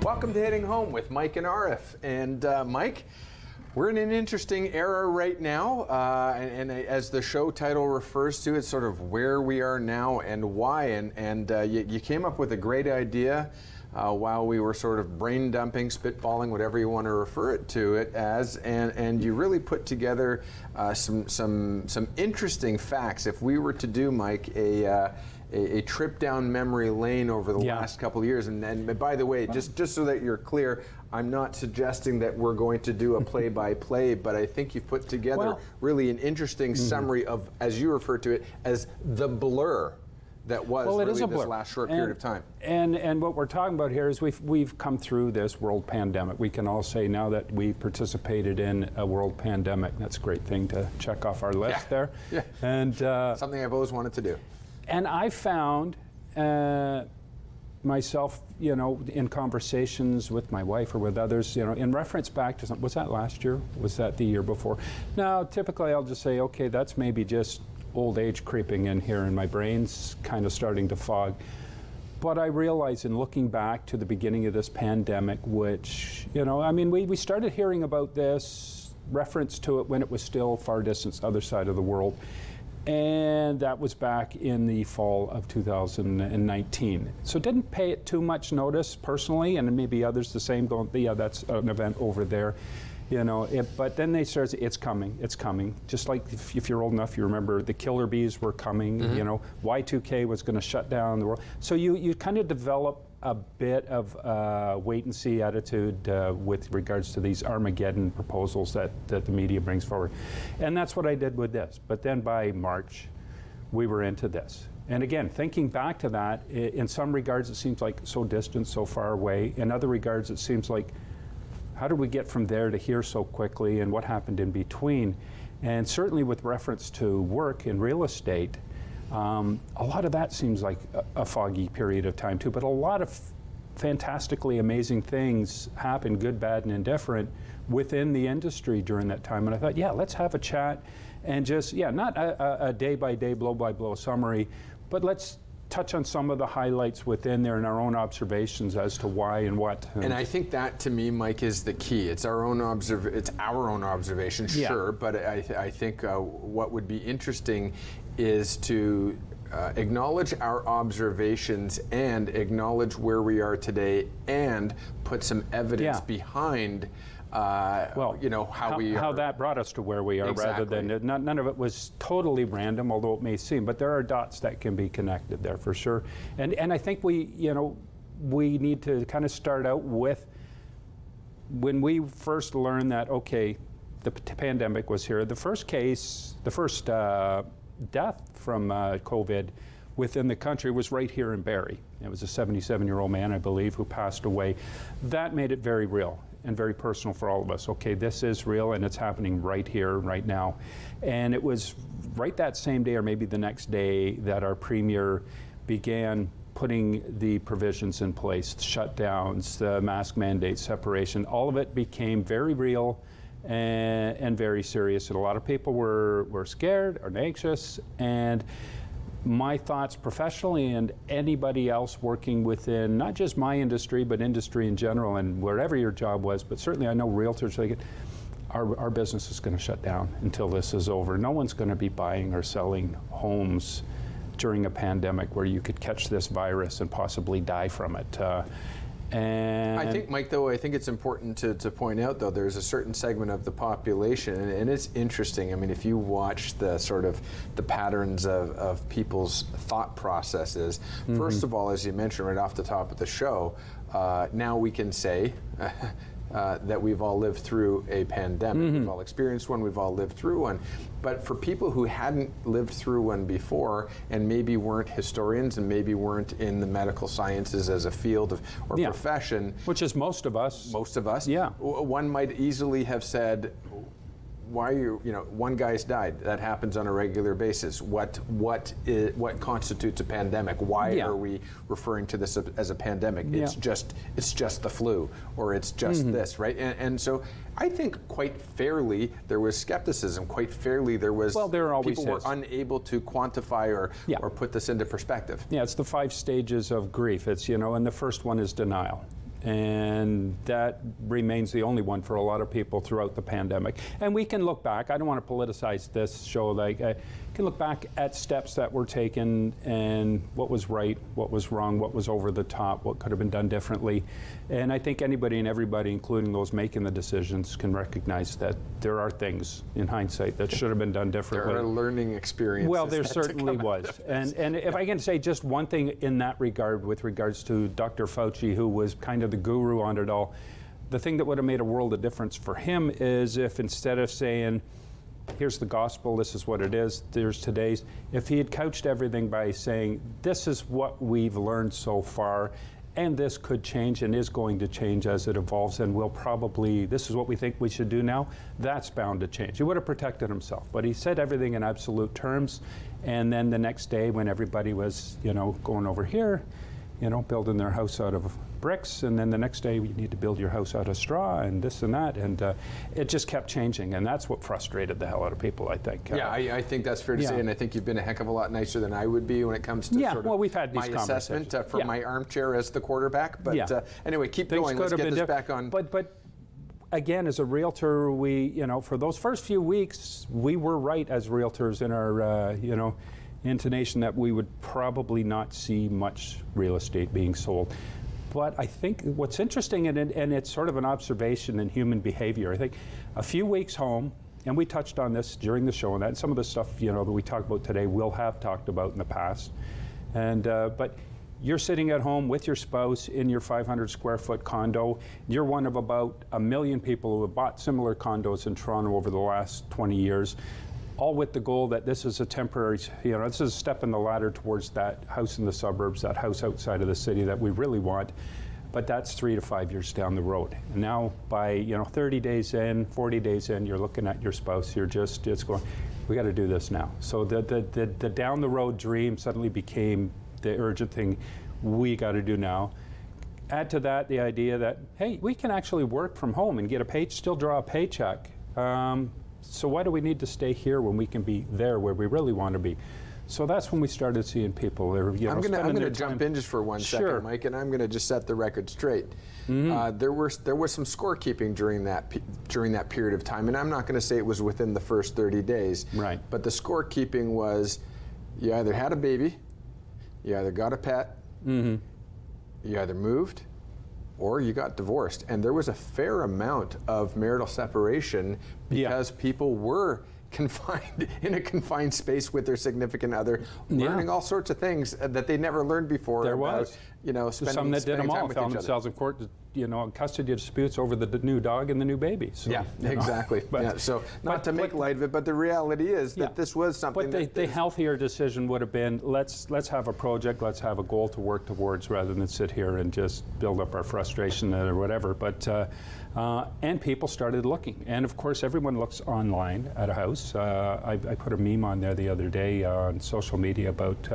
Welcome to Hitting Home with Mike and Arif. And Mike, we're in an interesting era right now, and as the show title refers to, it's sort of where we are now and why. And you came up with a great idea while we were sort of brain dumping, spitballing, whatever you want to refer it as, and you really put together some interesting facts. If we were to do, Mike, a trip down memory lane over the last couple of years. And by the way, just so that you're clear, I'm not suggesting that we're going to do a play-by-play, but I think you've put together really an interesting summary of, as you refer to it, as the blur that was really this last short period of time. And what we're talking about here is we've come through this world pandemic. We can all say now that we've participated in a world pandemic. That's a great thing to check off our list there. Yeah. And something I've always wanted to do. And I found myself, in conversations with my wife or with others, in reference back to something. Was that last year? Was that the year before? Now, typically I'll just say, okay, that's maybe just old age creeping in here and my brain's kind of starting to fog. But I realize in looking back to the beginning of this pandemic, which, we started hearing about this, reference to it when it was still far distance, other side of the world. And that was back in the fall of 2019. So didn't pay it too much notice personally, and maybe others the same, going, yeah, that's an event over there. But then they started, it's coming. Just like if you're old enough, you remember the killer bees were coming, Y2K was going to shut down the world. So you kind of develop a bit of wait and see attitude with regards to these Armageddon proposals that the media brings forward. And that's what I did with this. But then by March, we were into this. And again, thinking back to that, in some regards it seems like so distant, so far away. In other regards it seems like, how did we get from there to here so quickly, and what happened in between? And certainly with reference to work in real estate, a lot of that seems like a foggy period of time too, but a lot of fantastically amazing things happened, good, bad, and indifferent, within the industry during that time. And I thought, let's have a chat and just, not a day-by-day, blow-by-blow summary, but let's touch on some of the highlights within there and our own observations as to why and what. And I think that, to me, Mike, is the key. It's our own observation, sure, but I think what would be interesting is to acknowledge our observations and acknowledge where we are today and put some evidence behind how that brought us to where we are, rather than none of it was totally random, although it may seem, but there are dots that can be connected there for sure. And I think we need to kind of start out with when we first learned that, okay, the pandemic was here. The first death from COVID within the country was right here in Barrie. It was a 77-year-old man, I believe, who passed away. That made it very real and very personal for all of us. Okay, this is real and it's happening right here, right now. And it was right that same day or maybe the next day that our premier began putting the provisions in place, the shutdowns, the mask mandates, separation. All of it became very real and very serious. And a lot of people were scared or anxious. And my thoughts professionally and anybody else working within not just my industry, but industry in general and wherever your job was, but certainly I know realtors, our business is going to shut down until this is over. No one's going to be buying or selling homes during a pandemic where you could catch this virus and possibly die from it. And I think, Mike, though, it's important to point out, though, there's a certain segment of the population, and it's interesting. I mean, if you watch the sort of the patterns of people's thought processes, first of all, as you mentioned right off the top of the show, now we can say that we've all lived through a pandemic. We've all experienced one, we've all lived through one. But for people who hadn't lived through one before and maybe weren't historians and maybe weren't in the medical sciences as a field or profession. Which is most of us. Yeah. One might easily have said, why are one guy's died. That happens on a regular basis. What constitutes a pandemic? Why are we referring to this as a pandemic? It's just the flu, or it's just this, right? And so I think quite fairly there was skepticism. Quite fairly there was people were unable to quantify or put this into perspective. Yeah, it's the 5 stages of grief. It's and the first one is denial. And that remains the only one for a lot of people throughout the pandemic. And we can look back, I don't want to politicize this show, like I can look back at steps that were taken and what was right, what was wrong, what was over the top, what could have been done differently. And I think anybody and everybody, including those making the decisions, can recognize that there are things in hindsight that should have been done differently. There are learning experiences. Well, there certainly was. And if I can say just one thing in that regard with regards to Dr. Fauci, who was kind of the guru on it all, the thing that would have made a world of difference for him is if instead of saying, here's the gospel, this is what it is, there's today's, if he had couched everything by saying, this is what we've learned so far, and this could change and is going to change as it evolves, and we'll probably, this is what we think we should do now, that's bound to change. He would have protected himself, but he said everything in absolute terms, and then the next day when everybody was, going over here, building their house out of bricks, and then the next day you need to build your house out of straw and this and that, and it just kept changing, and that's what frustrated the hell out of people, I think. Yeah, I think that's fair to say, and I think you've been a heck of a lot nicer than I would be when it comes to sort of we've had these my assessment from my armchair as the quarterback. But anyway, keep Things going. Let's get this back on. But again, as a realtor, we, for those first few weeks, we were right as realtors in our, intonation that we would probably not see much real estate being sold. But I think what's interesting, and it's sort of an observation in human behavior, I think a few weeks home, and we touched on this during the show, and that some of the stuff that we talk about today we'll have talked about in the past. And but you're sitting at home with your spouse in your 500 square foot condo. You're one of about 1 million people who have bought similar condos in Toronto over the last 20 years. All with the goal that this is a temporary, this is a step in the ladder towards that house in the suburbs, that house outside of the city that we really want, but that's 3 to 5 years down the road. And now by, 30 days in, 40 days in, you're looking at your spouse, you're just going, we got to do this now. So the down the road dream suddenly became the urgent thing we got to do now. Add to that the idea that, hey, we can actually work from home and get still draw a paycheck. So why do we need to stay here when we can be there where we really want to be? So that's when we started seeing people. I'm going to jump in just for one second, Mike, and I'm going to just set the record straight. Mm-hmm. There was some scorekeeping during that period of time, and I'm not going to say it was within the first 30 days. Right. But the scorekeeping was, you either had a baby, you either got a pet, you either moved, or you got divorced. And there was a fair amount of marital separation because people were confined in a confined space with their significant other, learning all sorts of things that they never learned before. There was. Some that did them all found themselves in court, custody disputes over the new dog and the new baby. So, exactly. So not to make light of it, but the reality is that this was something. But the healthier decision would have been, let's have a project, let's have a goal to work towards, rather than sit here and just build up our frustration or whatever. But and people started looking, and of course everyone looks online at a house. I put a meme on there the other day on social media about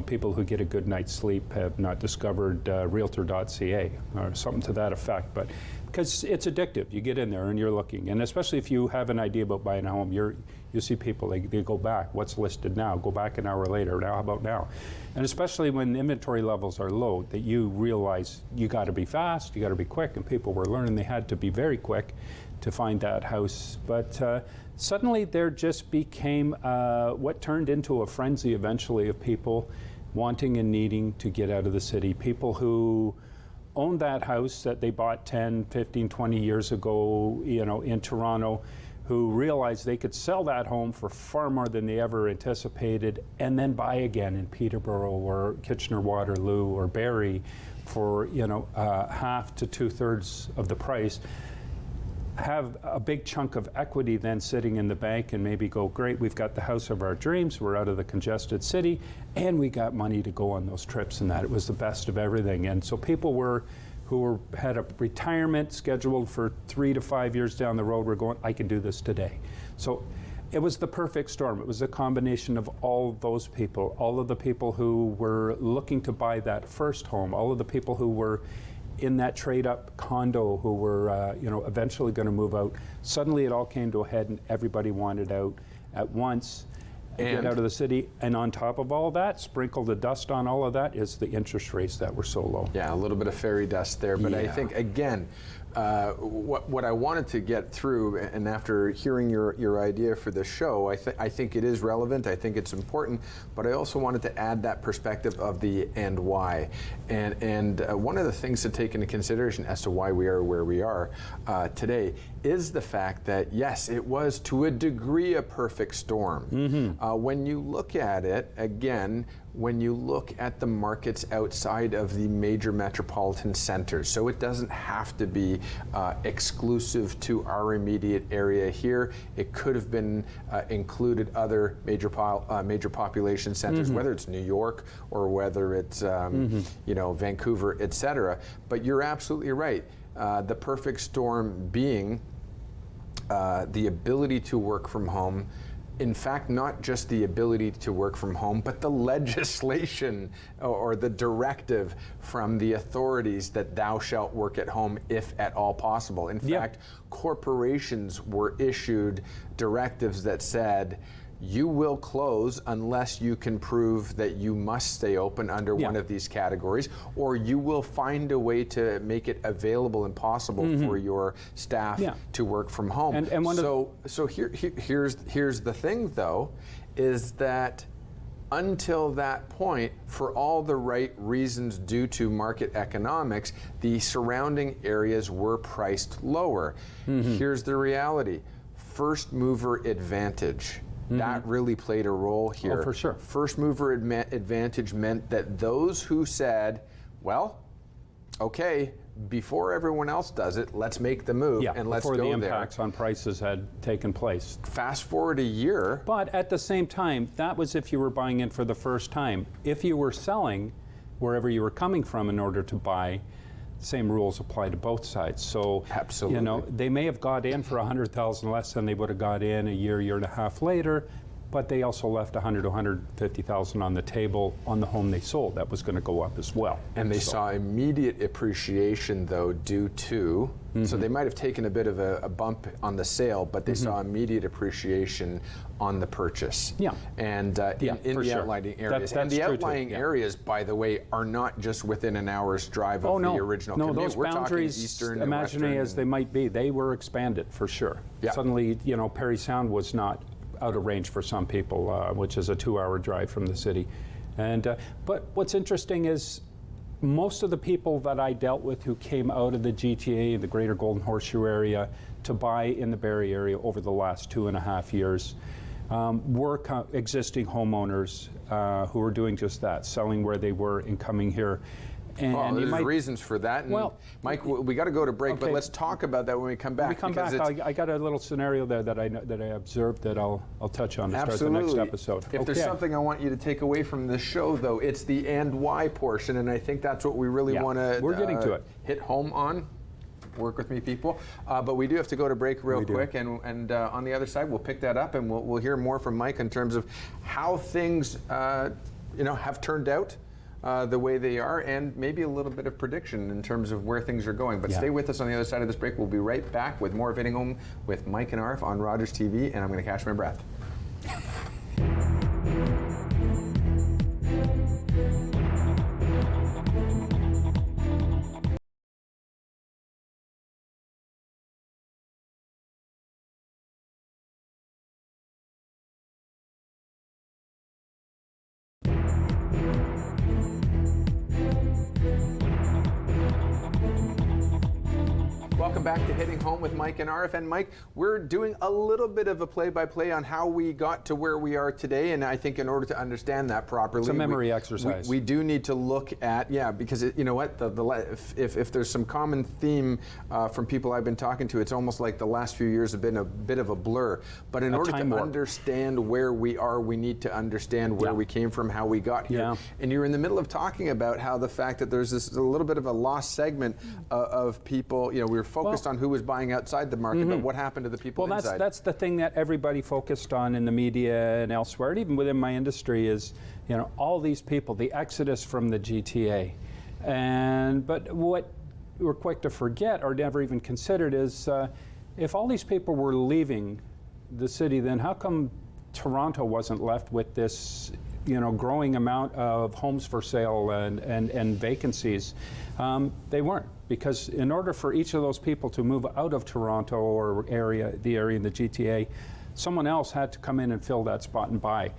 people who get a good night's sleep have not discovered realtor.ca or something to that effect. But because it's addictive, you get in there and you're looking, and especially if you have an idea about buying a home, you see people, they go back, what's listed now, go back an hour later, now how about now? And especially when inventory levels are low, that you realize you got to be fast, you got to be quick, and people were learning they had to be very quick to find that house. But suddenly there just became what turned into a frenzy eventually of people wanting and needing to get out of the city. People who owned that house that they bought 10, 15, 20 years ago, in Toronto, who realized they could sell that home for far more than they ever anticipated, and then buy again in Peterborough or Kitchener-Waterloo or Barrie for half to 2/3 of the price. Have a big chunk of equity then sitting in the bank and maybe go, great, we've got the house of our dreams, we're out of the congested city, and we got money to go on those trips and that. It was the best of everything. And so people who had a retirement scheduled for 3 to 5 years down the road were going, I can do this today. So it was the perfect storm. It was a combination of all those people, all of the people who were looking to buy that first home, all of the people who were in that trade-up condo who were, eventually going to move out. Suddenly it all came to a head and everybody wanted out at once. get out of the city. And on top of all that, sprinkle the dust on all of that, is the interest rates that were so low. Yeah, a little bit of fairy dust there, but I think, again, what I wanted to get through, and after hearing your idea for the show, I think it is relevant, I think it's important, but I also wanted to add that perspective of the and why. And one of the things to take into consideration as to why we are where we are today is the fact that, yes, it was to a degree a perfect storm. When you look at it, again, when you look at the markets outside of the major metropolitan centers, so it doesn't have to be exclusive to our immediate area here. It could have been included other major population centers, whether it's New York or whether it's you know, Vancouver, etc. But you're absolutely right. The perfect storm being the ability to work from home. In fact, not just the ability to work from home, but the legislation or the directive from the authorities that thou shalt work at home if at all possible. In fact, corporations were issued directives that said, you will close unless you can prove that you must stay open under one of these categories, or you will find a way to make it available and possible for your staff to work from home. And here's the thing, though, is that until that point, for all the right reasons due to market economics, the surrounding areas were priced lower. Here's the reality. First mover advantage. That really played a role here. Oh, for sure. First mover advantage meant that those who said, well, okay, before everyone else does it, let's make the move and let's go there. Before the impacts on prices had taken place. Fast forward a year. But at the same time, that was if you were buying in for the first time. If you were selling wherever you were coming from in order to buy, same rules apply to both sides. So, absolutely, you know, they may have got in for $100,000 less than they would have got in a year and a half later, but they also left $100,000 to $150,000 on the table on the home they sold. That was going to go up as well. And they saw immediate appreciation, though, due to, so they might have taken a bit of a bump on the sale, but they saw immediate appreciation on the purchase. And in the outlying areas. That's and the true outlying too. areas, by the way, are not just within an hour's drive of the original commute. Those We're boundaries, talking eastern, imaginary as they might be, they were expanded for sure. Suddenly, you know, Perry Sound was not out of range for some people, which is a 2-hour drive from the city. And but what's interesting is most of the people that I dealt with who came out of the GTA, the Greater Golden Horseshoe area, to buy in the Barrie area over the last 2.5 years were existing homeowners who were doing just that, selling where they were and coming here. And there's reasons for that. And well, Mike, we got to go to break, but let's talk about that when we come back. When we come back, I got a little scenario there that I observed that I'll touch on to start the next episode. If there's something I want you to take away from this show, though, it's the and why portion, and I think that's what we really want to We're getting to it. Hit home on. Work with me, people. But we do have to go to break real quick, and on the other side, we'll pick that up, and we'll hear more from Mike in terms of how things have turned out. The way they are, and maybe a little bit of prediction in terms of where things are going. But stay with us on the other side of this break. We'll be right back with more of Hitting Home with Mike and Arif on Rogers TV, and I'm going to catch my breath. Welcome back to Hitting Home with Mike and Arif. And Mike, we're doing a little bit of a play-by-play on how we got to where we are today. And I think in order to understand that properly, it's a memory exercise. We do need to look at, because you know what, if there's some common theme from people I've been talking to, it's almost like the last few years have been a bit of a blur. But in order to understand where we are, we need to understand where we came from, how we got here. And you're in the middle of talking about how the fact that there's a little bit of a lost segment of people, we were focused on who was buying outside the market, but what happened to the people inside? That's the thing that everybody focused on in the media and elsewhere, and even within my industry, is all these people, the exodus from the GTA. But what we're quick to forget or never even considered is if all these people were leaving the city, then how come Toronto wasn't left with this, growing amount of homes for sale and vacancies. They weren't, because in order for each of those people to move out of Toronto or the area in the GTA, someone else had to come in and fill that spot and buy.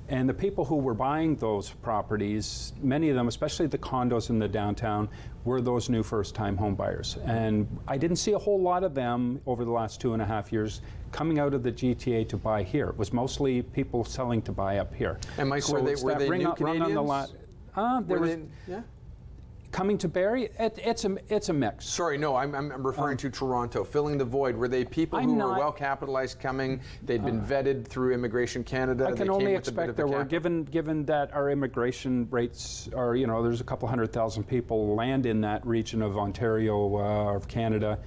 And the people who were buying those properties, many of them, especially the condos in the downtown, were those new first-time home buyers. And I didn't see a whole lot of them over the last 2.5 years coming out of the GTA to buy here. It was mostly people selling to buy up here. And Mike, were they new Canadians? Coming to Barrie, it's a mix. Sorry, no, I'm referring to Toronto. Filling the void, were they people who were well capitalized coming? They'd been vetted through Immigration Canada. I can only expect there were, given that our immigration rates are, there's a couple 100,000 people land in that region of Ontario, of Canada,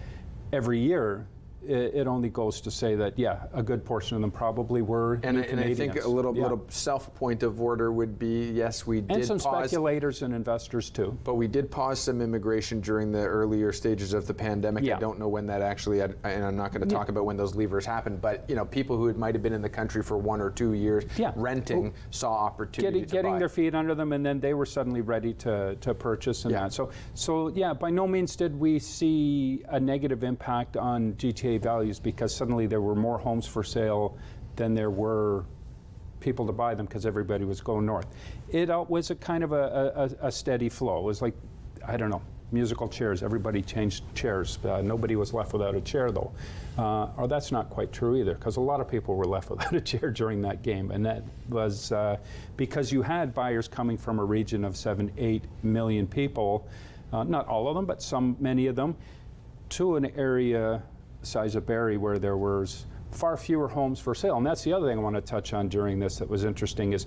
every year. It only goes to say that, a good portion of them probably were and new Canadians. I think a little self point of order would be, yes, we did and some pause, speculators and investors too. But we did pause some immigration during the earlier stages of the pandemic. I don't know when that actually, and I'm not going to talk about when those levers happened, but people who might have been in the country for 1 or 2 years renting saw opportunity getting their feet under them, and then they were suddenly ready to purchase and that. So by no means did we see a negative impact on GTA values, because suddenly there were more homes for sale than there were people to buy them, because everybody was going north. It was a kind of a steady flow. It was like, I don't know, musical chairs. Everybody changed chairs. Nobody was left without a chair, though. Or that's not quite true either, because a lot of people were left without a chair during that game, and that was because you had buyers coming from a region of 7-8 million people, not all of them, but many of them, to an area size of Barrie where there was far fewer homes for sale. And that's the other thing I want to touch on during this that was interesting is,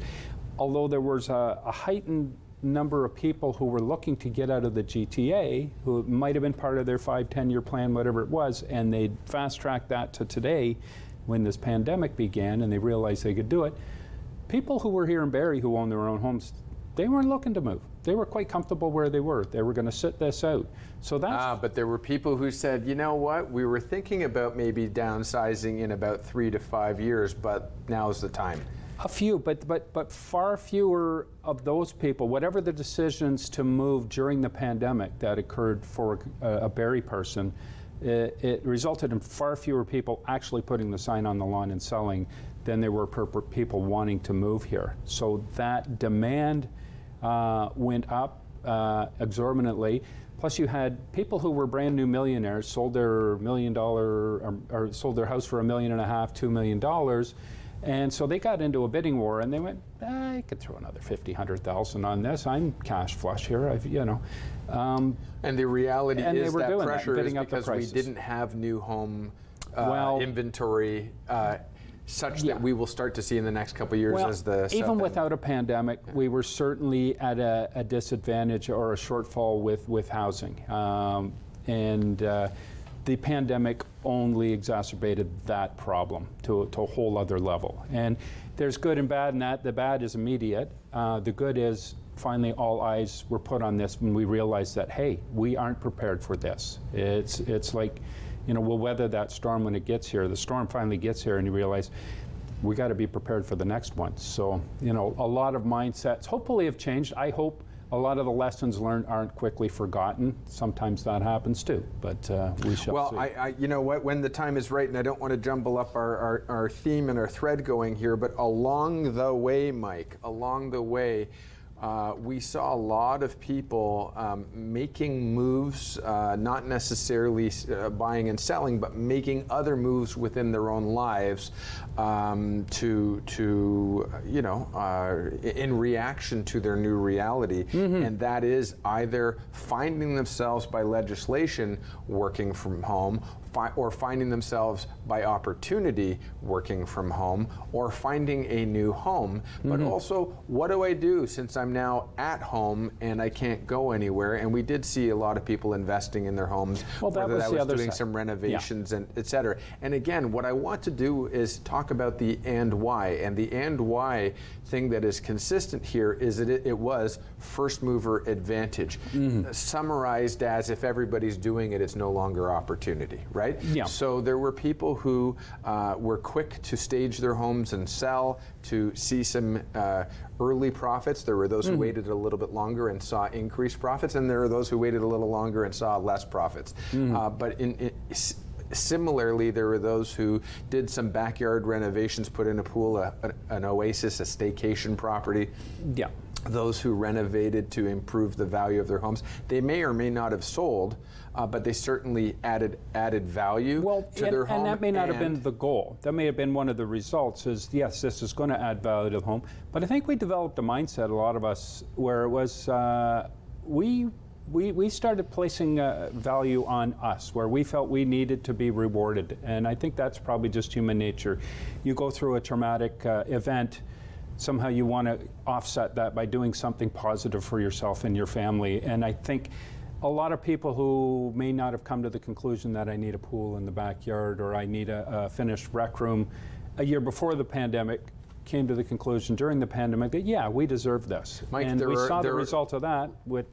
although there was a heightened number of people who were looking to get out of the GTA, who might have been part of their 5-10 year plan, whatever it was, and they fast-tracked that to today when this pandemic began and they realized they could do it, people who were here in Barrie who own their own homes, they weren't looking to move. They were quite comfortable where they were. They were going to sit this out. So that's. But there were people who said, you know what, we were thinking about maybe downsizing in about 3 to 5 years, but now's the time. A few, but far fewer of those people, whatever the decisions to move during the pandemic that occurred for a Barrie person, it resulted in far fewer people actually putting the sign on the lawn and selling than there were people wanting to move here. So that demand went up exorbitantly. Plus, you had people who were brand new millionaires, sold their $1 million or sold their house for $1.5 million, $2 million, and so they got into a bidding war, and they went, I could throw another $50,000-$100,000 on this. I'm cash flush here, and the reality is that pressure is because we didn't have new home inventory. Such that we will start to see in the next couple of years as the even without a pandemic, we were certainly at a disadvantage or a shortfall with housing, and the pandemic only exacerbated that problem to a whole other level. And there's good and bad in that. The bad is immediate. The good is finally all eyes were put on this when we realized that, hey, we aren't prepared for this. It's like, we'll weather that storm when it gets here. The storm finally gets here and you realize we got to be prepared for the next one. So, a lot of mindsets hopefully have changed. I hope a lot of the lessons learned aren't quickly forgotten. Sometimes that happens too, but we shall see. Well, you know what, when the time is right, and I don't want to jumble up our theme and our thread going here, but along the way, Mike, we saw a lot of people making moves, not necessarily buying and selling, but making other moves within their own lives in reaction to their new reality. Mm-hmm. And that is either finding themselves by legislation working from home, or finding themselves by opportunity working from home, or finding a new home. But also, what do I do since I'm now at home and I can't go anywhere. And we did see a lot of people investing in their homes, Well, that whether was that the was other doing side. some renovations and et cetera. And again, what I want to do is talk about the and why. And the and why thing that is consistent here is that it was first mover advantage. Summarized as if everybody's doing it, it's no longer opportunity, right? Yeah. So there were people who were quick to stage their homes and sell, to see some early profits. There were those who waited a little bit longer and saw increased profits, and there are those who waited a little longer and saw less profits. But similarly, there were those who did some backyard renovations, put in a pool, an oasis, a staycation property. Yeah. Those who renovated to improve the value of their homes. They may or may not have sold, but they certainly added value to their home. And that may not have been the goal. That may have been one of the results is, yes, this is going to add value to the home. But I think we developed a mindset, a lot of us, where it was, we started placing value on us, where we felt we needed to be rewarded. And I think that's probably just human nature. You go through a traumatic event, somehow you want to offset that by doing something positive for yourself and your family. And I think a lot of people who may not have come to the conclusion that I need a pool in the backyard or I need a finished rec room a year before the pandemic came to the conclusion during the pandemic that, yeah, we deserve this. Mike, and we saw the result of that with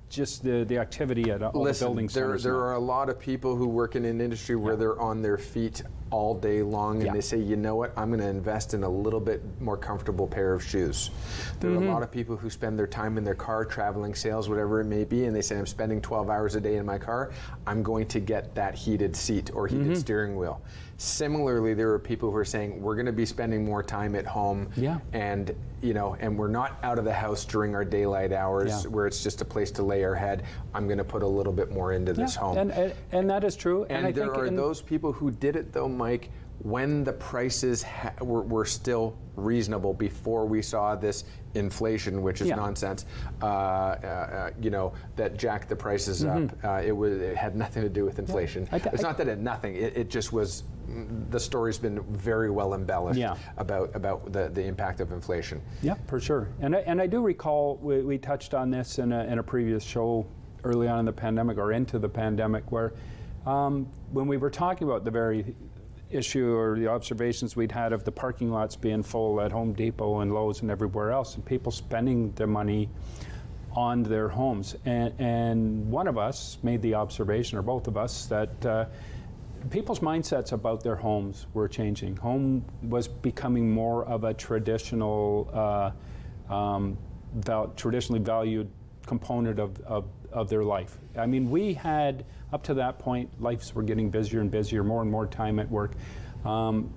just the activity at all the building centers. There are a lot of people who work in an industry where they're on their feet all day long, and they say, you know what, I'm going to invest in a little bit more comfortable pair of shoes. There are a lot of people who spend their time in their car traveling, sales, whatever it may be, and they say, I'm spending 12 hours a day in my car, I'm going to get that heated seat or heated steering wheel. Similarly, there are people who are saying, we're going to be spending more time at home, and and we're not out of the house during our daylight hours where it's just a place to lay our head. I'm going to put a little bit more into this home. And that is true. And I there think are those people who did it, though, Mike, when the prices were still reasonable before we saw this inflation, which is nonsense, that jacked the prices up. It had nothing to do with inflation. It's not that it had nothing. It just was. The story's been very well embellished about the impact of inflation. Yeah, for sure. And I do recall we touched on this in a previous show early on in the pandemic or into the pandemic, where when we were talking about the very issue or the observations we'd had of the parking lots being full at Home Depot and Lowe's and everywhere else, and people spending their money on their homes. And one of us made the observation, or both of us, that people's mindsets about their homes were changing. Home was becoming more of a traditional, traditionally valued component of their life. I mean, we had, up to that point, lives were getting busier and busier, more and more time at work. Home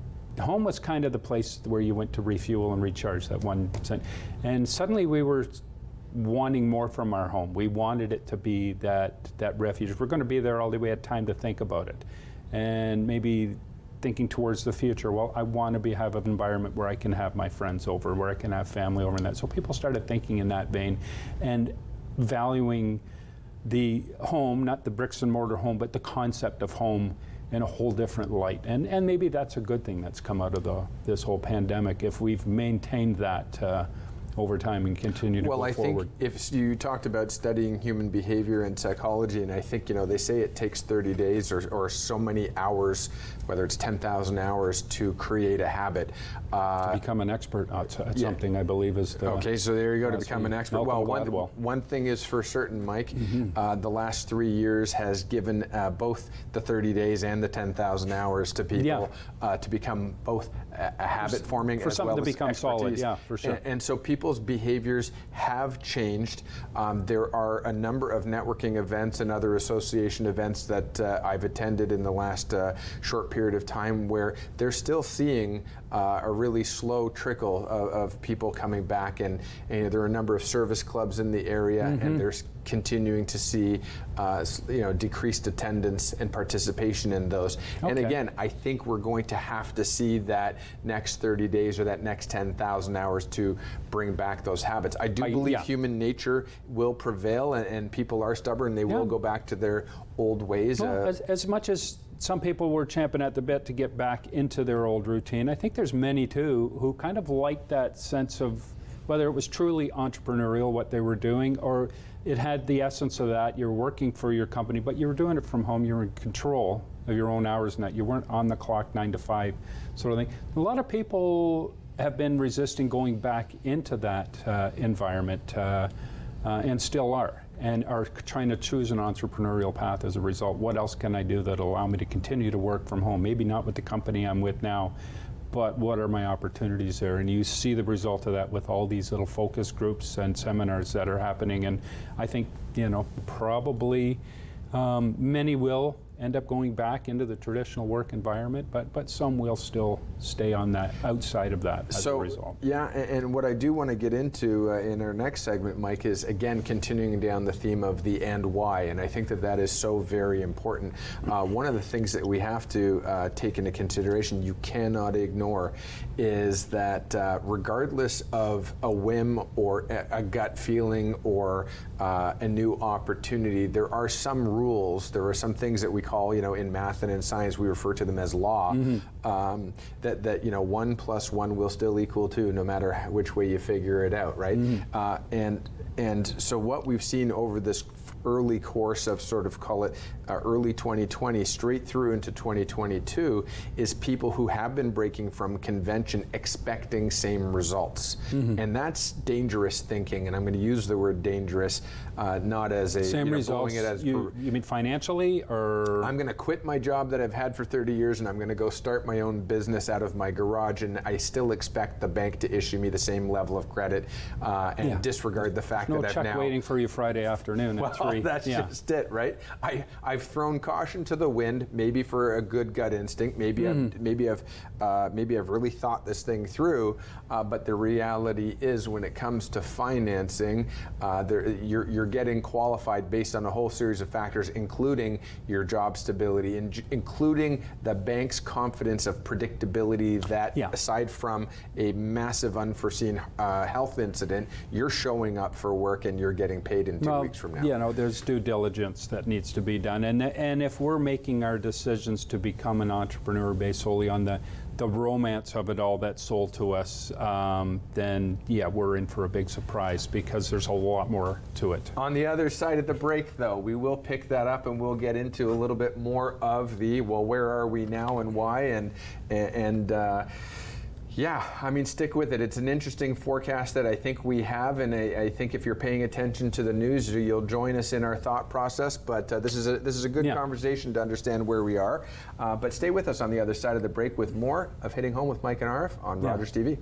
was kind of the place where you went to refuel and recharge that 1%. And suddenly we were wanting more from our home. We wanted it to be that refuge. If we're going to be there all day, we had time to think about it. And maybe thinking towards the future, well, I want to have an environment where I can have my friends over, where I can have family over and that. So people started thinking in that vein and valuing the home, not the bricks and mortar home, but the concept of home in a whole different light. And maybe that's a good thing that's come out of this whole pandemic, if we've maintained that over time and continue to go forward. Well, I think if you talked about studying human behavior and psychology, and I think, they say it takes 30 days or so many hours, whether it's 10,000 hours, to create a habit. To become an expert at something, I believe, is the... Okay, so there you go, to become an expert. Well, one thing is for certain, Mike, the last 3 years has given both the 30 days and the 10,000 hours to people to become both a habit forming as well as something to become expertise. solid, for sure. And so people's behaviors have changed. There are a number of networking events and other association events that I've attended in the last short period of time where they're still seeing a really slow trickle of people coming back, and there are a number of service clubs in the area, and there's continuing to see decreased attendance and participation in those. Okay. And again, I think we're going to have to see that next 30 days or that next 10,000 hours to bring back those habits. I do believe human nature will prevail, and people are stubborn. They will go back to their old ways. Well, as much as some people were champing at the bit to get back into their old routine, I think there's many too who kind of like that sense of whether it was truly entrepreneurial, what they were doing, or it had the essence of that. You're working for your company, but you were doing it from home. You were in control of your own hours and that. You weren't on the clock 9 to 5 sort of thing. A lot of people have been resisting going back into that environment and still are, and are trying to choose an entrepreneurial path as a result. What else can I do that'll allow me to continue to work from home? Maybe not with the company I'm with now, but what are my opportunities there? And you see the result of that with all these little focus groups and seminars that are happening. And I think, probably many will end up going back into the traditional work environment, but some will still stay on that, outside of that as a result. Yeah, and what I do want to get into in our next segment, Mike, is again continuing down the theme of the and why, and I think that is so very important. One of the things that we have to take into consideration, you cannot ignore, is that regardless of a whim or a gut feeling or a new opportunity, there are some rules, there are some things that we call, in math and in science, we refer to them as law, that 1 + 1 will still equal 2, no matter which way you figure it out, right? And so what we've seen over this early course of sort of, call it early 2020 straight through into 2022, is people who have been breaking from convention expecting same results. And that's dangerous thinking, and I'm going to use the word dangerous not as a same results. It as you mean financially, or I'm going to quit my job that I've had for 30 years and I'm going to go start my own business out of my garage, and I still expect the bank to issue me the same level of credit and disregard the fact no that I've check now waiting for you Friday afternoon at 3. That's just it, right? I've thrown caution to the wind, maybe for a good gut instinct, maybe I've really thought this thing through, but the reality is, when it comes to financing, you're getting qualified based on a whole series of factors, including your job stability, including the bank's confidence of predictability that, aside from a massive unforeseen health incident, you're showing up for work and you're getting paid in 2 weeks from now. There's due diligence that needs to be done, and if we're making our decisions to become an entrepreneur based solely on the romance of it all that's sold to us, then we're in for a big surprise, because there's a lot more to it. On the other side of the break, though, we will pick that up and we'll get into a little bit more of the, where are we now and why, stick with it. It's an interesting forecast that I think we have, and I think if you're paying attention to the news, you'll join us in our thought process. But this is a good conversation to understand where we are. But stay with us on the other side of the break with more of Hitting Home with Mike and Arif on Rogers TV.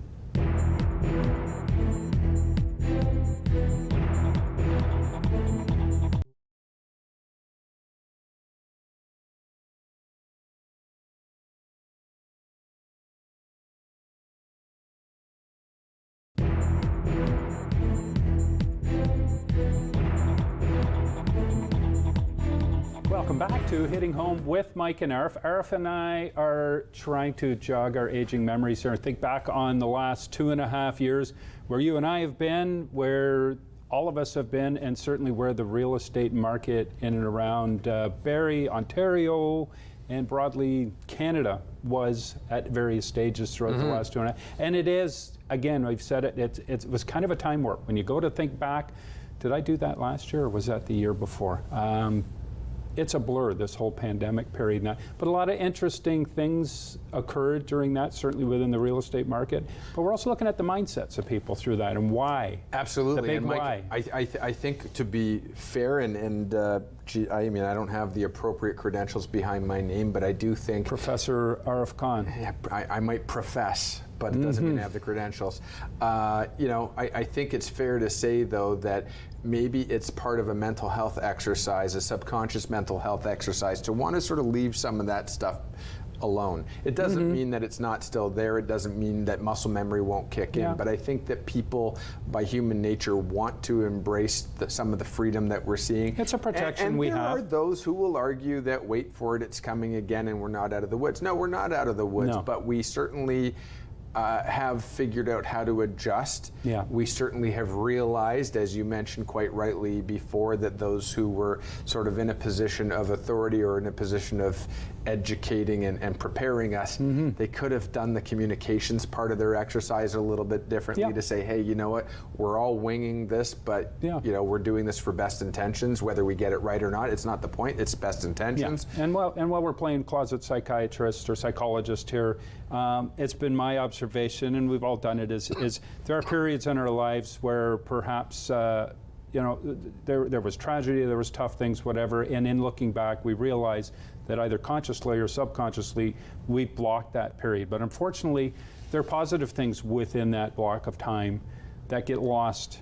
Welcome back to Hitting Home with Mike and Arif. Arif and I are trying to jog our aging memories here and think back on the last 2.5 years, where you and I have been, where all of us have been, and certainly where the real estate market in and around Barrie, Ontario, and broadly Canada was at various stages throughout the last 2.5. And it is, again, we've said it was kind of a time warp. When you go to think back, did I do that last year or was that the year before? It's a blur, this whole pandemic period now. But a lot of interesting things occurred during that, certainly within the real estate market. But we're also looking at the mindsets of people through that and why. Absolutely. The big and Mike, why. I think, to be fair, I don't have the appropriate credentials behind my name, but I do think Professor Arif Khan. I might profess, but it doesn't mean I have the credentials. I think it's fair to say, though, that maybe it's part of a mental health exercise, a subconscious mental health exercise, to want to sort of leave some of that stuff alone. It doesn't mean that it's not still there. It doesn't mean that muscle memory won't kick in. But I think that people, by human nature, want to embrace some of the freedom that we're seeing. It's a protection and we there have. are those who will argue that, wait for it, it's coming again and we're not out of the woods. No, we're not out of the woods, but we certainly have figured out how to adjust. Yeah. We certainly have realized, as you mentioned quite rightly before, that those who were sort of in a position of authority or in a position of educating and preparing us, they could have done the communications part of their exercise a little bit differently to say, hey, you know what, we're all winging this, but you know, we're doing this for best intentions. Whether we get it right or not, it's not the point. It's best intentions. Yeah. And while we're playing closet psychiatrist or psychologist here, it's been my observation, and we've all done it, is there are periods in our lives where perhaps you know, there was tragedy, there was tough things, whatever, and in looking back, we realize that either consciously or subconsciously, we blocked that period. But unfortunately, there are positive things within that block of time that get lost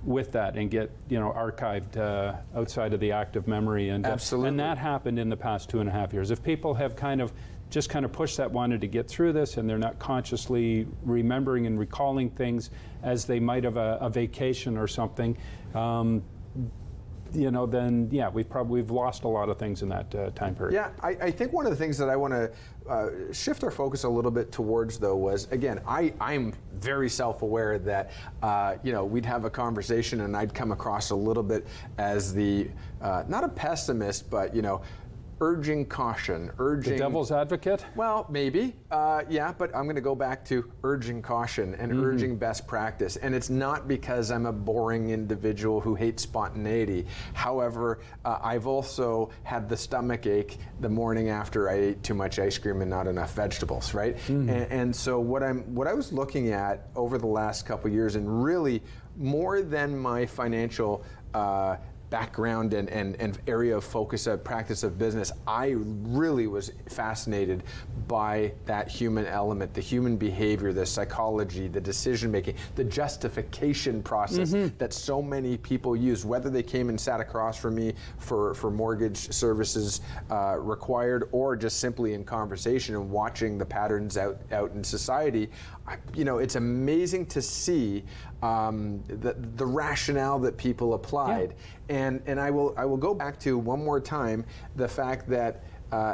with that and get, you know, archived outside of the active memory. And absolutely. And that happened in the past 2.5 years. If people have kind of pushed that, wanted to get through this, and they're not consciously remembering and recalling things as they might have a vacation or something, you know, then yeah, we've lost a lot of things in that time period. Yeah, I think one of the things that I want to shift our focus a little bit towards, though, was, again, I'm very self-aware that you know, we'd have a conversation and I'd come across a little bit as the not a pessimist, but you know, urging caution, urging... The devil's advocate? Well, maybe, yeah, but I'm going to go back to urging caution and urging best practice. And it's not because I'm a boring individual who hates spontaneity. However, I've also had the stomach ache the morning after I ate too much ice cream and not enough vegetables, right? And so what I was looking at over the last couple years, and really more than my financial background and area of focus of practice of business, I really was fascinated by that human element, the human behavior, the psychology, the decision making, the justification process that so many people use, whether they came and sat across from me for mortgage services required, or just simply in conversation and watching the patterns out in society. You know, it's amazing to see the rationale that people applied. And I will go back to one more time the fact that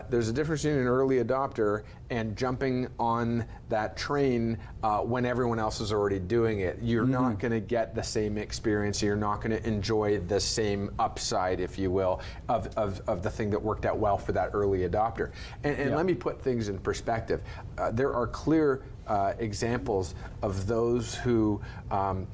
there's a difference between an early adopter and jumping on that train when everyone else is already doing it. You're not going to get the same experience. You're not going to enjoy the same upside, if you will, of the thing that worked out well for that early adopter. And let me put things in perspective. There are clear examples of those who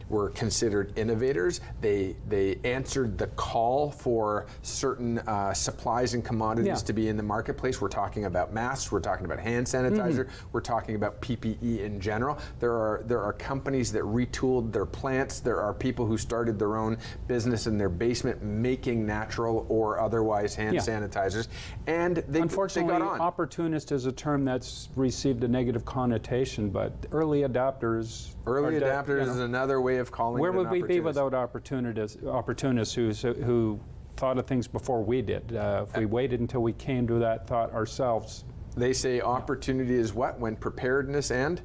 were considered innovators. They answered the call for certain supplies and commodities to be in the marketplace. We're talking about masks, we're talking about hand sanitizer, we're talking about PPE in general. There are companies that retooled their plants. There are people who started their own business in their basement making natural or otherwise hand sanitizers, and they Unfortunately, got on. opportunist is a term that's received a negative connotation, but early adopters... Early adopters is another way of calling it. Where would we be without opportunists who thought of things before we did? If we waited until we came to that thought ourselves. They say opportunity is what? When preparedness and?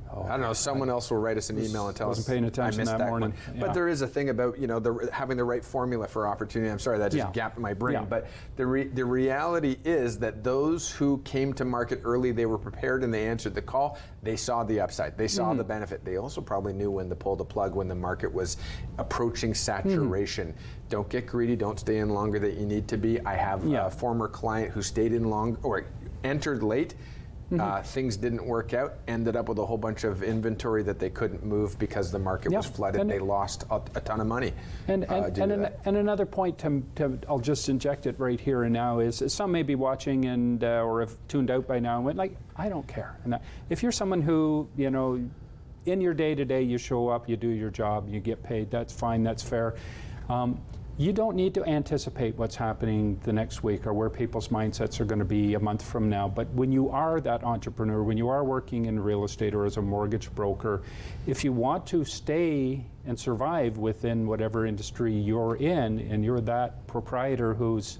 I don't know. Someone else will write us an email and tell us. Wasn't paying attention I missed that morning. But there is a thing about, you know, having the right formula for opportunity. I'm sorry, that just gapped my brain. But the reality is that those who came to market early, they were prepared and they answered the call. They saw the upside. They saw the benefit. They also probably knew when to pull the plug when the market was approaching saturation. Don't get greedy. Don't stay in longer than you need to be. I have a former client who stayed in long or entered late. Things didn't work out, ended up with a whole bunch of inventory that they couldn't move because the market was flooded. And they lost a ton of money. And another point, I'll just inject it right here and now, is some may be watching and or have tuned out by now and went like, I don't care. And if you're someone who, you know, in your day-to-day you show up, you do your job, you get paid, that's fine, that's fair. You don't need to anticipate what's happening the next week or where people's mindsets are going to be a month from now. But when you are that entrepreneur, when you are working in real estate or as a mortgage broker, if you want to stay and survive within whatever industry you're in, and you're that proprietor who's,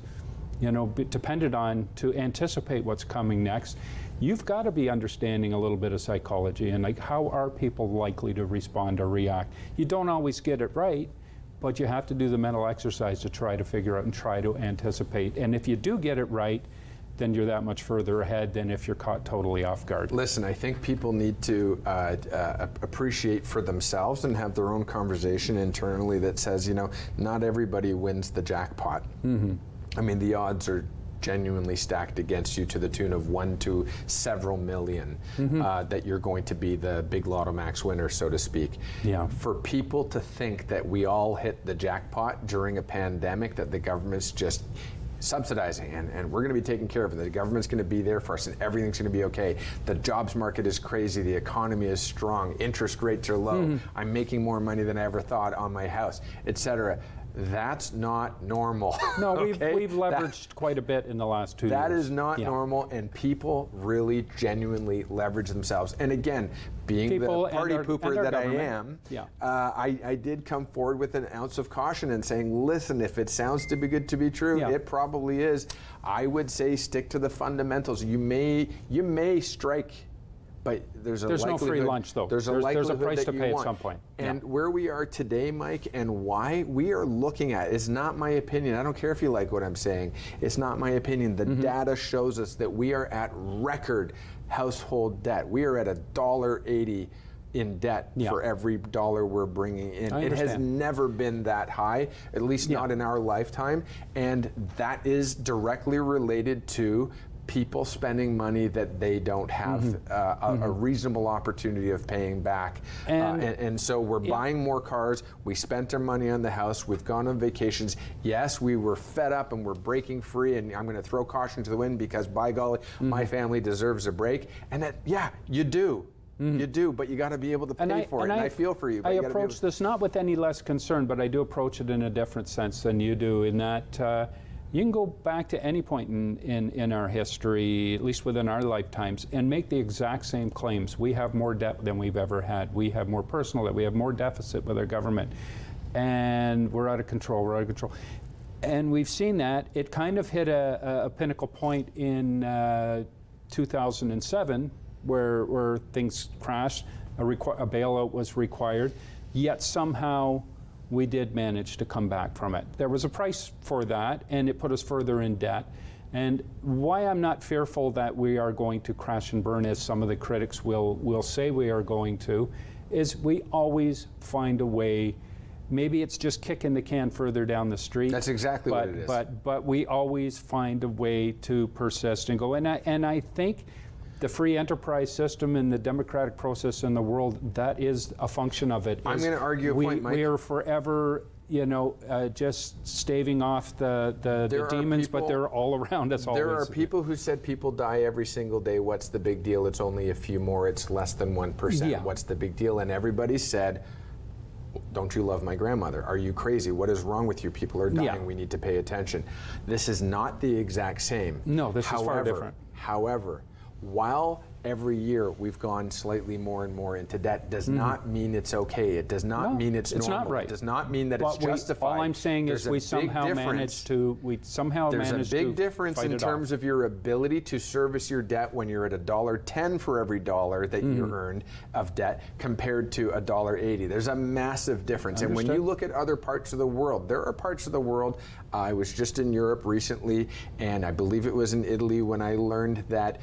you know, dependent on to anticipate what's coming next, you've got to be understanding a little bit of psychology and like how are people likely to respond or react. You don't always get it right, but you have to do the mental exercise to try to figure out and try to anticipate. And if you do get it right, then you're that much further ahead than if you're caught totally off guard. Listen, I think people need to appreciate for themselves and have their own conversation internally that says, not everybody wins the jackpot. I mean, the odds are genuinely stacked against you to the tune of 1 to several million that you're going to be the big Lotto Max winner, so to speak. Yeah. For people to think that we all hit the jackpot during a pandemic, that the government's just subsidizing and we're going to be taken care of it, the government's going to be there for us and everything's going to be okay, the jobs market is crazy, the economy is strong, interest rates are low, I'm making more money than I ever thought on my house, etc. That's not normal. No, okay? we've leveraged quite a bit in the last 2 years. That is not normal, and people really genuinely leverage themselves. And again, being people the party pooper that I government. am, I did come forward with an ounce of caution and saying, listen, if it sounds too good to be true, it probably is. I would say stick to the fundamentals. You may strike, but there's no free lunch, though. There's a price to pay at some point. And where we are today, Mike, and why we are looking at, it's not my opinion. I don't care if you like what I'm saying. It's not my opinion. The data shows us that we are at record household debt. We are at $1.80 in debt for every dollar we're bringing in. It has never been that high, at least not in our lifetime. And that is directly related to people spending money that they don't have a reasonable opportunity of paying back. And so we're buying more cars, we spent our money on the house, we've gone on vacations. Yes, we were fed up and we're breaking free, and I'm going to throw caution to the wind because by golly, my family deserves a break. And that, you do. You do, but you got to be able to pay for it. And I feel for you. But I you gotta approach this not with any less concern, but I do approach it in a different sense than you do, in that you can go back to any point in our history, at least within our lifetimes, and make the exact same claims. We have more debt than we've ever had. We have more personal debt. We have more deficit with our government. And we're out of control. And we've seen that. It kind of hit a pinnacle point in 2007 where things crashed. A bailout was required. Yet somehow we did manage to come back from it. There was a price for that, and it put us further in debt. And why I'm not fearful that we are going to crash and burn, as some of the critics will say we are going to, is we always find a way. Maybe it's just kicking the can further down the street. That's exactly what it is. But we always find a way to persist and go. And I think the free enterprise system and the democratic process in the world, that is a function of it. I'm going to argue a point, Mike. We are forever, just staving off the demons, but they're all around us always. There are people who said people die every single day. What's the big deal? It's only a few more. It's less than 1%. Yeah. What's the big deal? And everybody said, don't you love my grandmother? Are you crazy? What is wrong with you? People are dying. Yeah. We need to pay attention. This is not the exact same. No, this is far different. However, while every year we've gone slightly more and more into debt, does not mean it's okay. It does not mean it's normal. Not right. It does not mean that it's justified. All I'm saying is we somehow managed to There's a big difference in terms of your ability to service your debt when you're at $1.10 for every dollar that you earned of debt compared to $1.80. There's a massive difference. Understood. And when you look at other parts of the world, there are parts of the world, I was just in Europe recently, and I believe it was in Italy when I learned that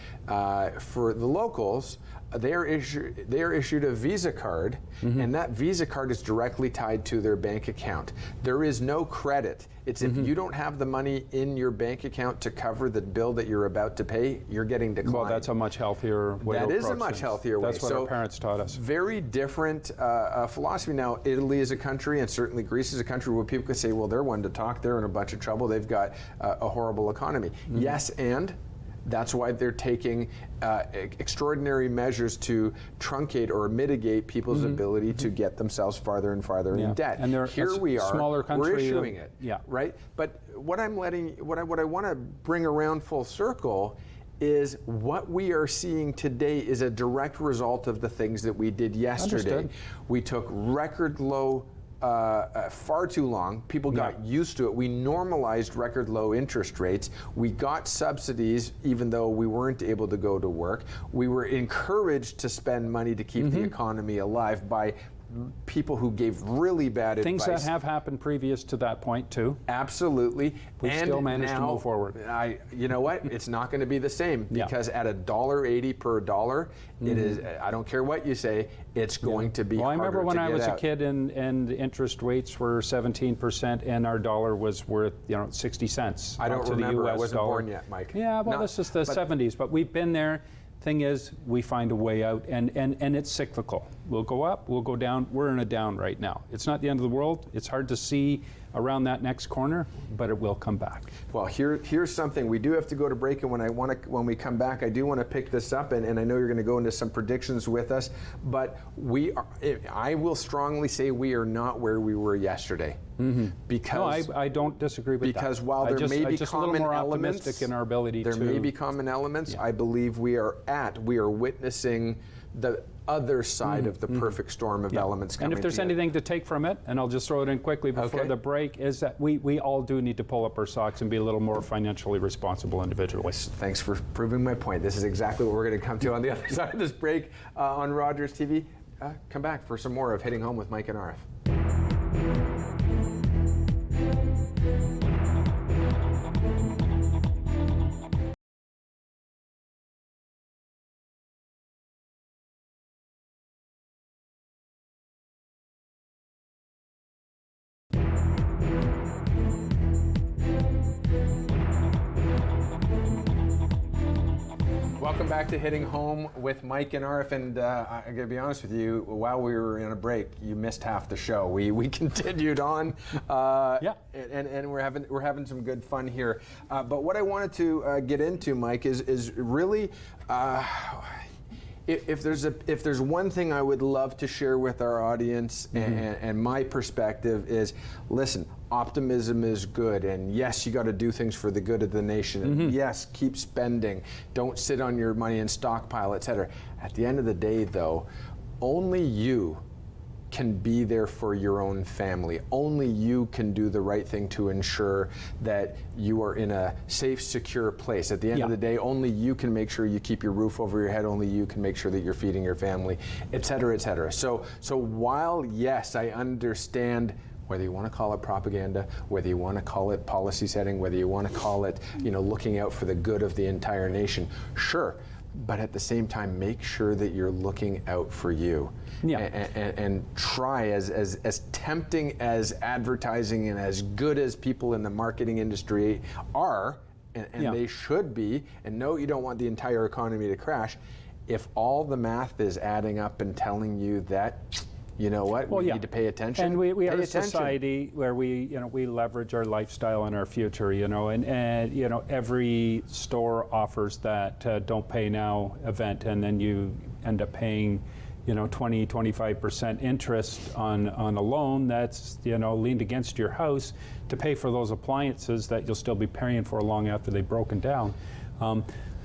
for the locals, they are issued a Visa card, and that Visa card is directly tied to their bank account. There is no credit. It's if you don't have the money in your bank account to cover the bill that you're about to pay, you're getting declined. Well, that's a much healthier way to approach That is a much healthier way. That's what our parents taught us. Very different philosophy. Now, Italy is a country, and certainly Greece is a country where people could say, well, they're one to talk. They're in a bunch of trouble. They've got a horrible economy. Yes, and that's why they're taking extraordinary measures to truncate or mitigate people's ability to get themselves farther and farther in debt. And they're Here we are. Smaller country. We're issuing it. Yeah. Right. But what I want to bring around full circle is what we are seeing today is a direct result of the things that we did yesterday. Understood. We took record low. Far too long. People got used to it. We normalized record low interest rates. We got subsidies even though we weren't able to go to work. We were encouraged to spend money to keep the economy alive by people who gave really bad Things advice. that have happened previous to that point too. Absolutely. We still managed to now, move forward. You know what? It's not going to be the same because at $1.80 per dollar, it is. I don't care what you say. It's going to be. Well, I remember when I was out. a kid and interest rates were 17% and our dollar was worth 60 cents. I don't to remember. The US I wasn't dollar. born yet, Mike. Yeah, well, this is the 70s, but we've been there. Thing is, we find a way out, and it's cyclical. We'll go up, we'll go down. We're in a down right now. It's not the end of the world. It's hard to see around that next corner, but it will come back. Well, here's something. We do have to go to break, and when we come back, I do want to pick this up, and I know you're going to go into some predictions with us, but I will strongly say we are not where we were yesterday. Because I don't disagree with that. Because while there may be just common a little more elements, optimistic in our ability there may be common elements. I believe we are witnessing the other side of the perfect storm of elements coming. And if there's anything to take from it, and I'll just throw it in quickly before the break, is that we all do need to pull up our socks and be a little more financially responsible individually. Thanks for proving my point. This is exactly what we're going to come to on the other side of this break on Rogers TV. Come back for some more of Hitting Home with Mike and Arif. Welcome back to Hitting Home with Mike and Arif, and I gotta be honest with you, while we were in a break, you missed half the show. We continued on, and we're having some good fun here. But what I wanted to get into, Mike, is really if there's one thing I would love to share with our audience and my perspective is, listen, optimism is good, and yes, you got to do things for the good of the nation, and yes, keep spending, don't sit on your money and stockpile, etc. At the end of the day, though, only you can be there for your own family. Only you can do the right thing to ensure that you are in a safe, secure place. At the end of the day, only you can make sure you keep your roof over your head. Only you can make sure that you're feeding your family, et cetera, et cetera. So while, yes, I understand whether you want to call it propaganda, whether you want to call it policy setting, whether you want to call it, looking out for the good of the entire nation, sure. But at the same time, make sure that you're looking out for you. And try, as tempting as advertising and as good as people in the marketing industry are, and they should be, and no, you don't want the entire economy to crash, if all the math is adding up and telling you that, you know what, we need to pay attention. And we are a society where we leverage our lifestyle and our future, and every store offers that don't pay now event, and then you end up paying 20-25% interest on a loan that's leaned against your house to pay for those appliances that you'll still be paying for long after they've broken down.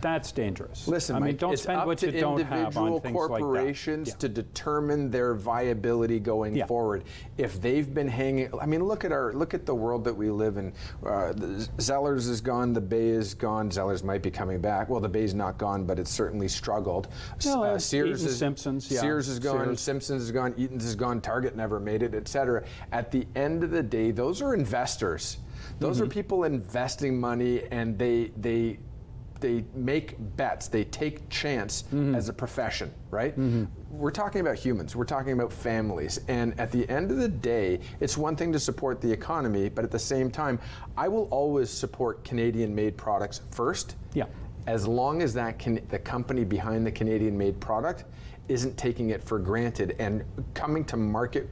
That's dangerous. Listen, I mean, Mike, don't it's spend up what to you don't have on things corporations like that. to determine their viability going forward. If they've been hanging, I mean, look at the world that we live in. Zellers is gone, the Bay is gone. Zellers might be coming back. Well, the Bay's not gone, but it's certainly struggled. Sears is Simpsons. Sears is gone. Simpsons is gone. Eaton's is gone. Target never made it, etc. At the end of the day, those are investors. Those are people investing money, and they make bets, they take chance as a profession, right? We're talking about humans, we're talking about families, and at the end of the day, it's one thing to support the economy, but at the same time, I will always support Canadian-made products first, as long as the company behind the Canadian-made product isn't taking it for granted and coming to market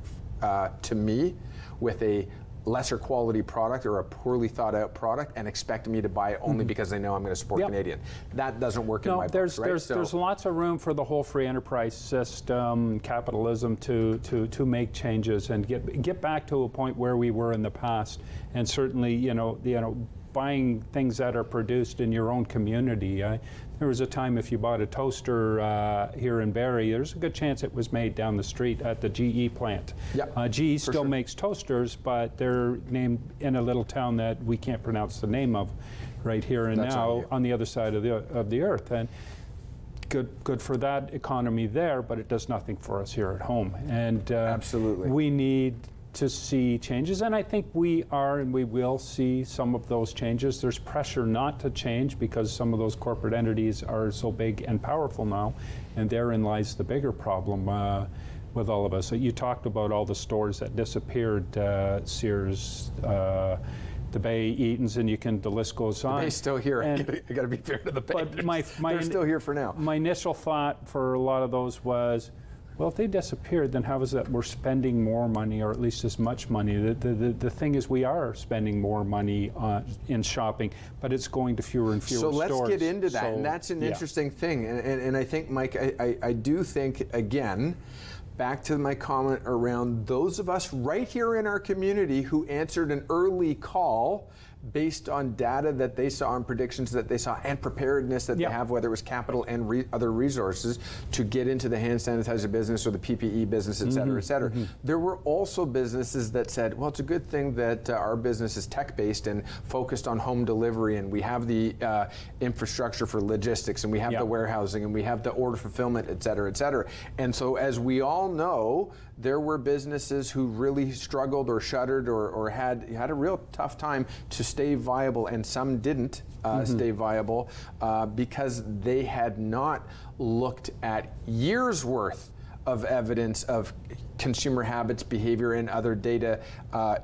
to me with a lesser quality product or a poorly thought out product and expect me to buy it only because they know I'm going to support Canadian. That doesn't work in my books, right? There's lots of room for the whole free enterprise system, capitalism to make changes and get back to a point where we were in the past. And certainly, buying things that are produced in your own community. There was a time if you bought a toaster here in Barrie, there's a good chance it was made down the street at the GE plant. GE still makes toasters, but they're named in a little town that we can't pronounce the name of right here and now on the other side of the earth. And good for that economy there, but it does nothing for us here at home. And Absolutely. we need to see changes, and I think we are and we will see some of those changes. There's pressure not to change because some of those corporate entities are so big and powerful now, and therein lies the bigger problem with all of us. So you talked about all the stores that disappeared, Sears, the Bay, Eaton's, and the list goes on. The Bay's still here. And, I got to be fair to the Bay. but They're still here for now. My initial thought for a lot of those was, well, if they disappeared, then how is it we're spending more money, or at least as much money? The thing is, we are spending more money in shopping, but it's going to fewer and fewer stores. So stores. Let's get into that, and that's an interesting thing. And I think, Mike, I do think, again, back to my comment around those of us right here in our community who answered an early call based on data that they saw and predictions that they saw and preparedness that they have, whether it was capital and other resources to get into the hand sanitizer business or the PPE business, et cetera, et cetera. There were also businesses that said, well, it's a good thing that our business is tech-based and focused on home delivery, and we have the infrastructure for logistics, and we have the warehousing, and we have the order fulfillment, et cetera, et cetera. And so as we all know, there were businesses who really struggled or shuttered or had a real tough time to stay viable, and some didn't stay viable because they had not looked at years worth of evidence of consumer habits, behavior, and other data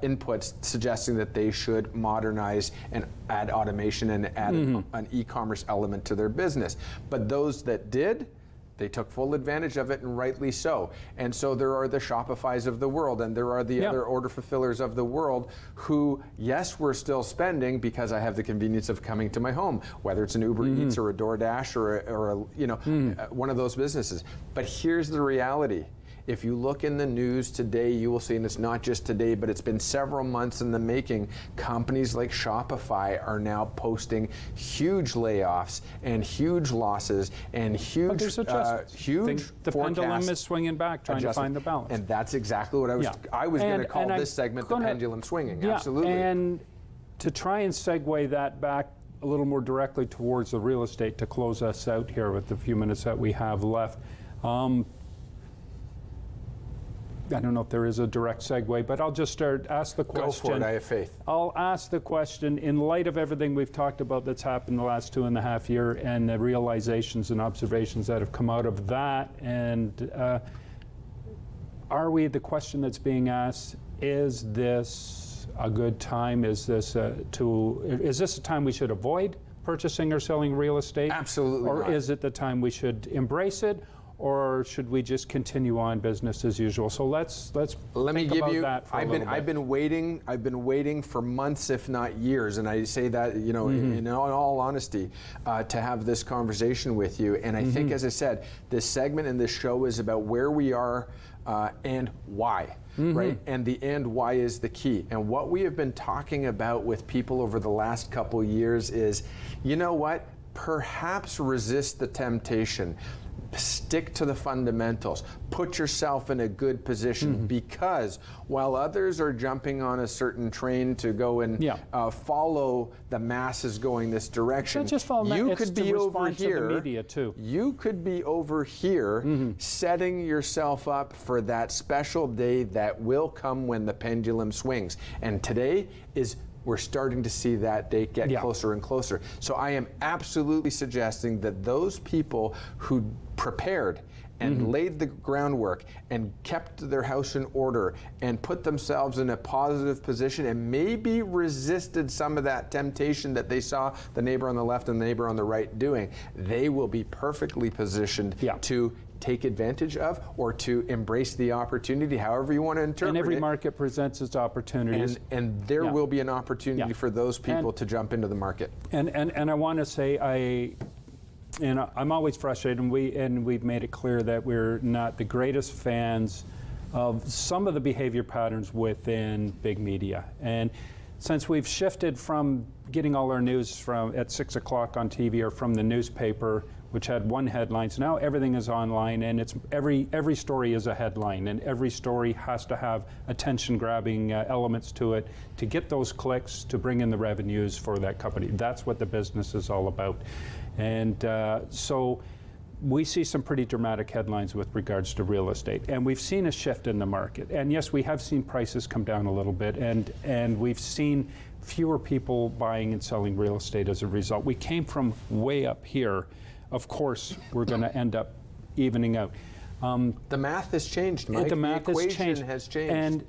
inputs suggesting that they should modernize and add automation and add an e-commerce element to their business. But those that did, they took full advantage of it, and rightly so. And so there are the Shopifys of the world, and there are the other order fulfillers of the world who, yes, we're still spending because I have the convenience of coming to my home, whether it's an Uber Eats or a DoorDash or one of those businesses. But here's the reality. If you look in the news today, you will see, and it's not just today, but it's been several months in the making, companies like Shopify are now posting huge layoffs and huge losses and huge the pendulum is swinging back, trying to find the balance. And that's exactly what I was going to call this segment the pendulum swinging. Absolutely. And to try and segue that back a little more directly towards the real estate to close us out here with the few minutes that we have left. I don't know if there is a direct segue, but I'll just ask the question. Go for it, I have faith. I'll ask the question, in light of everything we've talked about that's happened the last 2.5 years and the realizations and observations that have come out of that, and the question that's being asked, is this a good time? Is this a time we should avoid purchasing or selling real estate? Absolutely Or not. is it the time we should embrace it? Or should we just continue on business as usual? So let's Let me think give about you. that for a little bit. I've been waiting for months, if not years, and I say that in all honesty, to have this conversation with you. And I think, as I said, this segment and this show is about where we are and why. Right? And the and why is the key. And what we have been talking about with people over the last couple years is, you know what? Perhaps resist the temptation. Stick to the fundamentals. Put yourself in a good position, because while others are jumping on a certain train to go and follow the masses going this direction, just follow you it's could to be over respond to here. the media too. You could be over here setting yourself up for that special day that will come when the pendulum swings. And today is we're starting to see that date get closer and closer. So I am absolutely suggesting that those people who prepared and laid the groundwork and kept their house in order and put themselves in a positive position and maybe resisted some of that temptation that they saw the neighbor on the left and the neighbor on the right doing, they will be perfectly positioned to take advantage of or to embrace the opportunity, however you want to interpret it. And every market presents its opportunities. And there will be an opportunity for those people to jump into the market. And I want to say, I'm always frustrated, and we've made it clear that we're not the greatest fans of some of the behavior patterns within big media. And since we've shifted from getting all our news from at 6 o'clock on TV or from the newspaper, which had one headline, so now everything is online, and it's every story is a headline, and every story has to have attention-grabbing elements to it to get those clicks, to bring in the revenues for that company. That's what the business is all about. And so we see some pretty dramatic headlines with regards to real estate, and we've seen a shift in the market. And yes, we have seen prices come down a little bit, and we've seen fewer people buying and selling real estate as a result. We came from way up here. Of course, we're going to end up evening out. The math has changed, Mike. The math equation has changed. And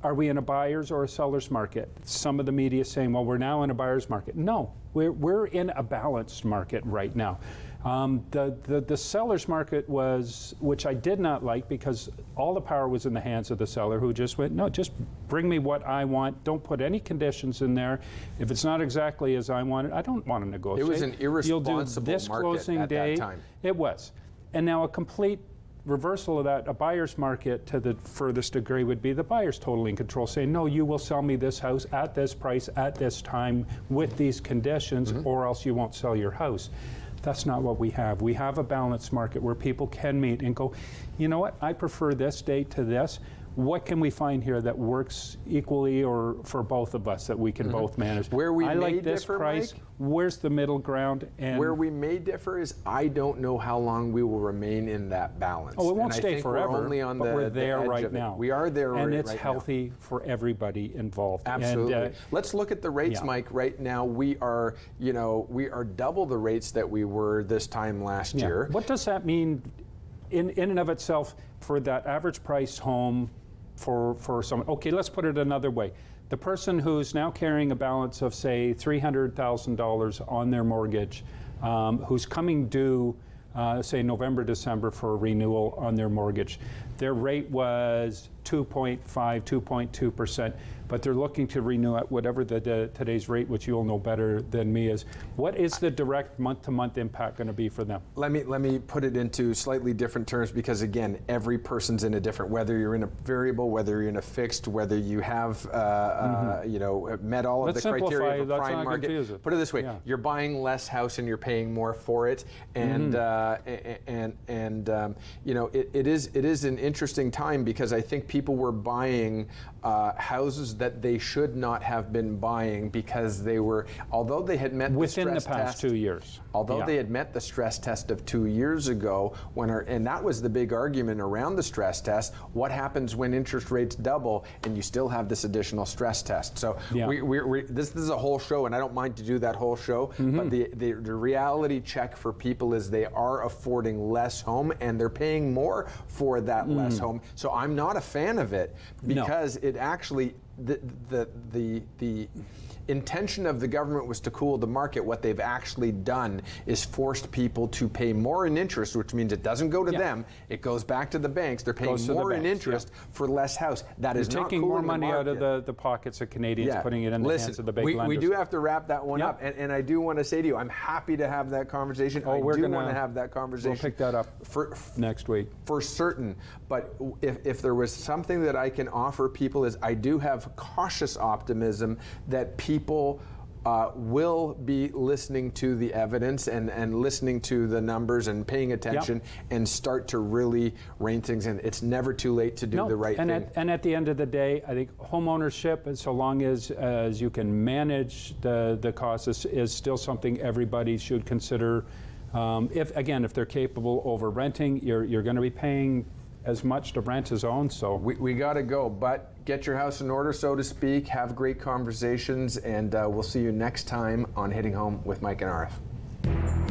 are we in a buyer's or a seller's market? Some of the media is saying, well, we're now in a buyer's market. No, we're in a balanced market right now. The seller's market was, which I did not like, because all the power was in the hands of the seller, who just went, no, just bring me what I want. Don't put any conditions in there. If it's not exactly as I want it, I don't want to negotiate. It was an irresponsible You'll do this market closing at day. that time. It was. And now a complete reversal of that, a buyer's market to the furthest degree would be the buyer's totally in control, saying, no, you will sell me this house at this price, at this time, with these conditions, or else you won't sell your house. That's not what we have. We have a balanced market where people can meet and go, you know what, I prefer this date to this. What can we find here that works equally or for both of us that we can both manage? Where we I may like this differ, price. Mike? Where's the middle ground? And where we may differ is I don't know how long we will remain in that balance. Oh, it won't and stay I think forever, We're only on but the, we're the there edge right of it. now. We are there and right, it's right healthy for everybody involved. Absolutely. And, Let's look at the rates, yeah. Mike. Right now, we are double the rates that we were this time last year. What does that mean in and of itself for that average price home for someone? Okay, let's put it another way. The person who's now carrying a balance of, say, $300,000 on their mortgage, who's coming due, say, November, December for a renewal on their mortgage, their rate was 2.5, 2.2%, but they're looking to renew at whatever today's rate, which you'll know better than me, is. What is the direct month-to-month impact going to be for them? Let me put it into slightly different terms, because again, every person's in a different. Whether you're in a variable, whether you're in a fixed, whether you have met all of the criteria of a prime market. Put it this way: you're buying less house and you're paying more for it, and it is an interesting time, because I think people were buying houses that they should not have been buying, because they were, although they had met within the the stress past test, 2 years. Although they had met the stress test of 2 years ago, and that was the big argument around the stress test. What happens when interest rates double and you still have this additional stress test? So this is a whole show, and I don't mind to do that whole show. But the reality check for people is they are affording less home, and they're paying more for that less home. So I'm not a fan of it, because it actually the intention of the government was to cool the market. What they've actually done is forced people to pay more in interest, which means it doesn't go to them, it goes back to the banks. They're paying more in interest for less house. That is not taking cooling more money the out of the pockets of Canadians, putting it in the hands of the big lenders. We do have to wrap that one up, and I do want to say to you, I'm happy to have that conversation. I do want to have that conversation. We'll pick that up next week. For certain. But if there was something that I can offer people, is I do have cautious optimism that people will be listening to the evidence and listening to the numbers and paying attention and start to really rein things in. It's never too late to do the right thing. And at the end of the day, I think home ownership, so long as you can manage the costs, is still something everybody should consider. If they're capable over renting, you're going to be paying as much to rent as own. So we got to go, but get your house in order, so to speak. Have great conversations, and we'll see you next time on Hitting Home with Mike and Arif.